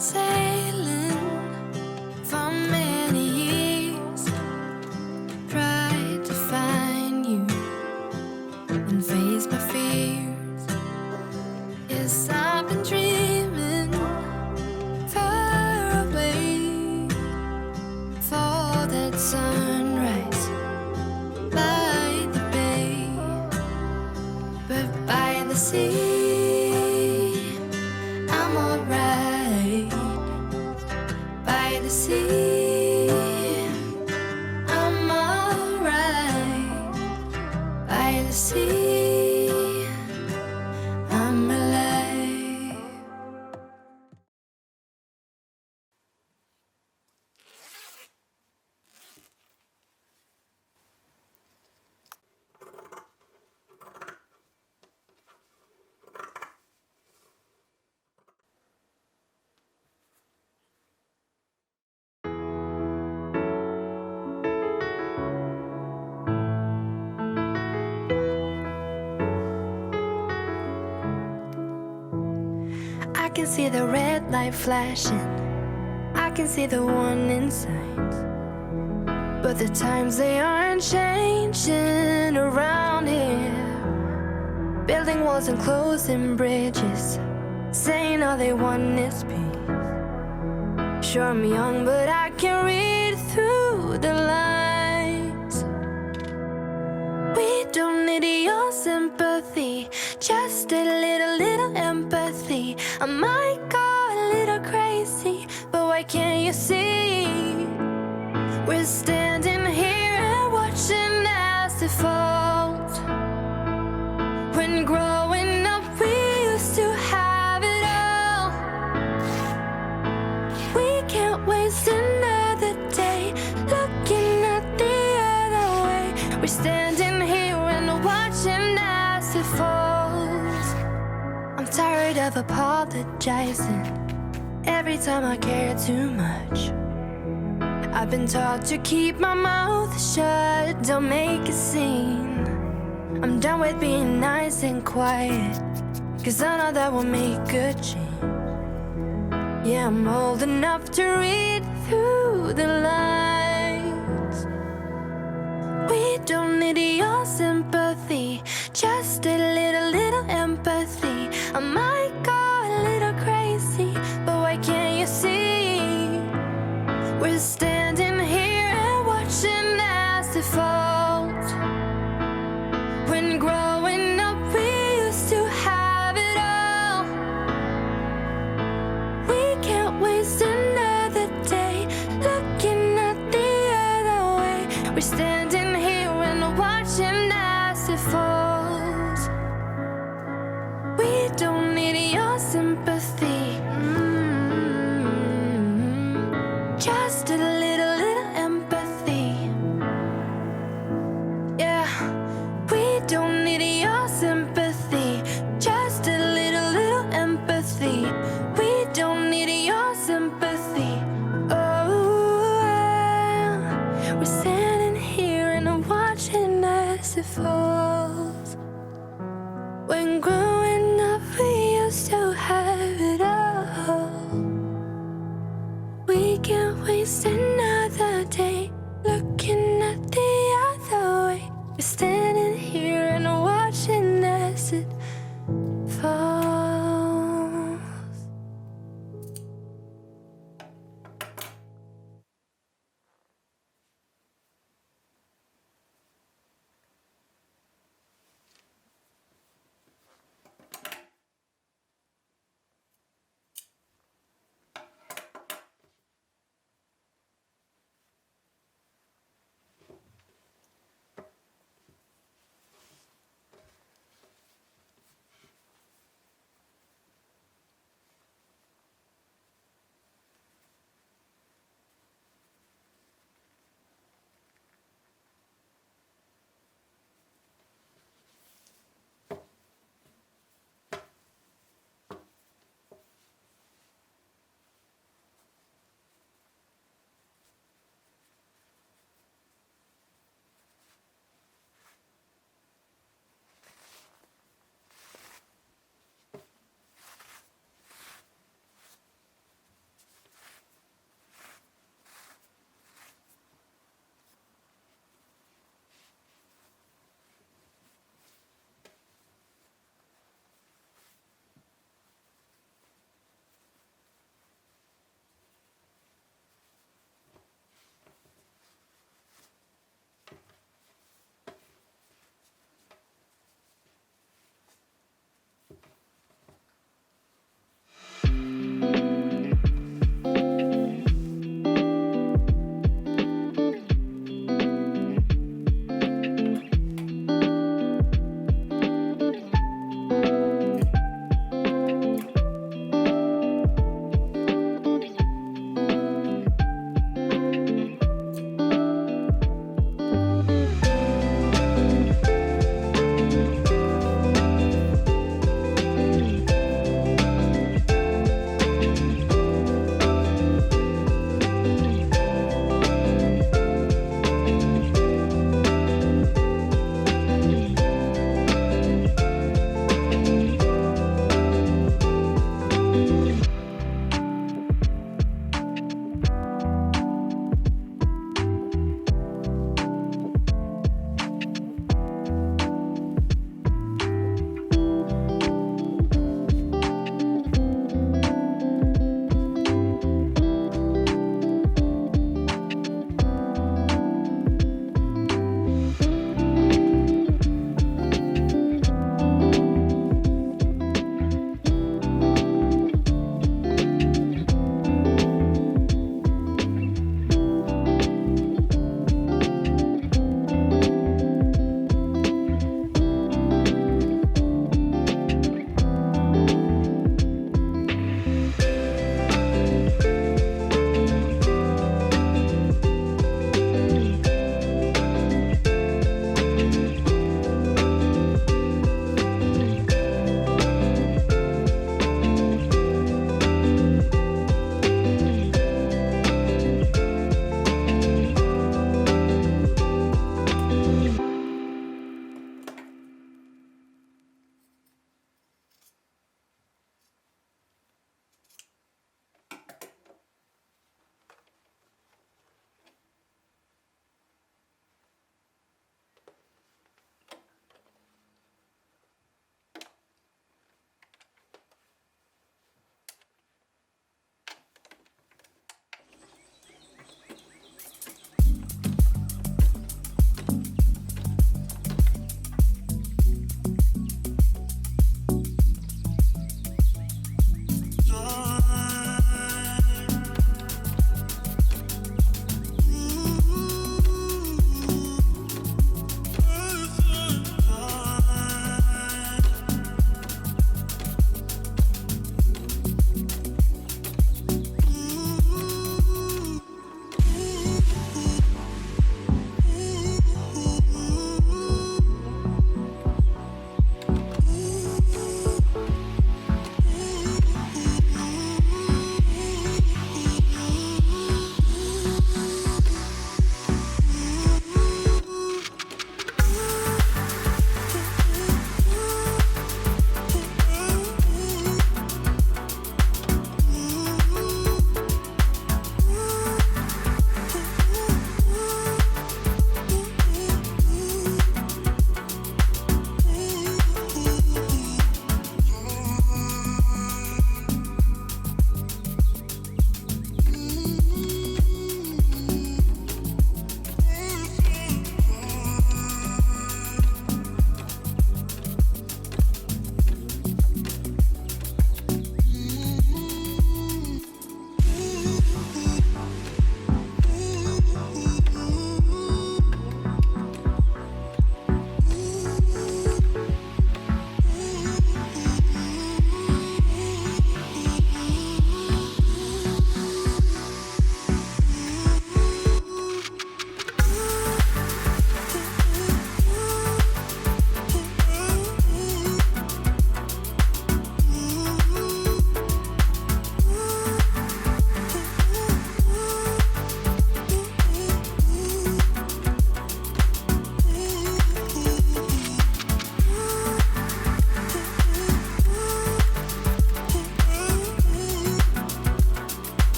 Sailing for many years, tried to find you and face my fears. Yes, I've been dreaming far away for that sunrise by the bay, but by the sea I'm alright. By the sea I'm alright. By the sea I'm alive. I can see the red light flashing, I can see the warning signs, but the times they aren't changing around here. Building walls and closing bridges, saying all they want is peace. Sure, I'm young, but I can read through the lines. We don't need your sympathy, just a little empathy. I might go a little crazy, but why can't you see? We're standing here and watching as it falls. When growing up we used to have it all. We can't waste another day looking at the other way. We're standing here and watching as it falls. I'm tired of apologizing every time I care too much. I've been taught to keep my mouth shut, don't make a scene. I'm done with being nice and quiet, cause I know that will make a change. Yeah, I'm old enough to read through the lines. We don't need your sympathy, just a little empathy. I might go a little crazy, but why can't you see? We're standing here and watching as it falls. When growing up we used to have it all. We can't waste another day looking at the other way. We're standing here and watching as it falls. We don't need your sympathy,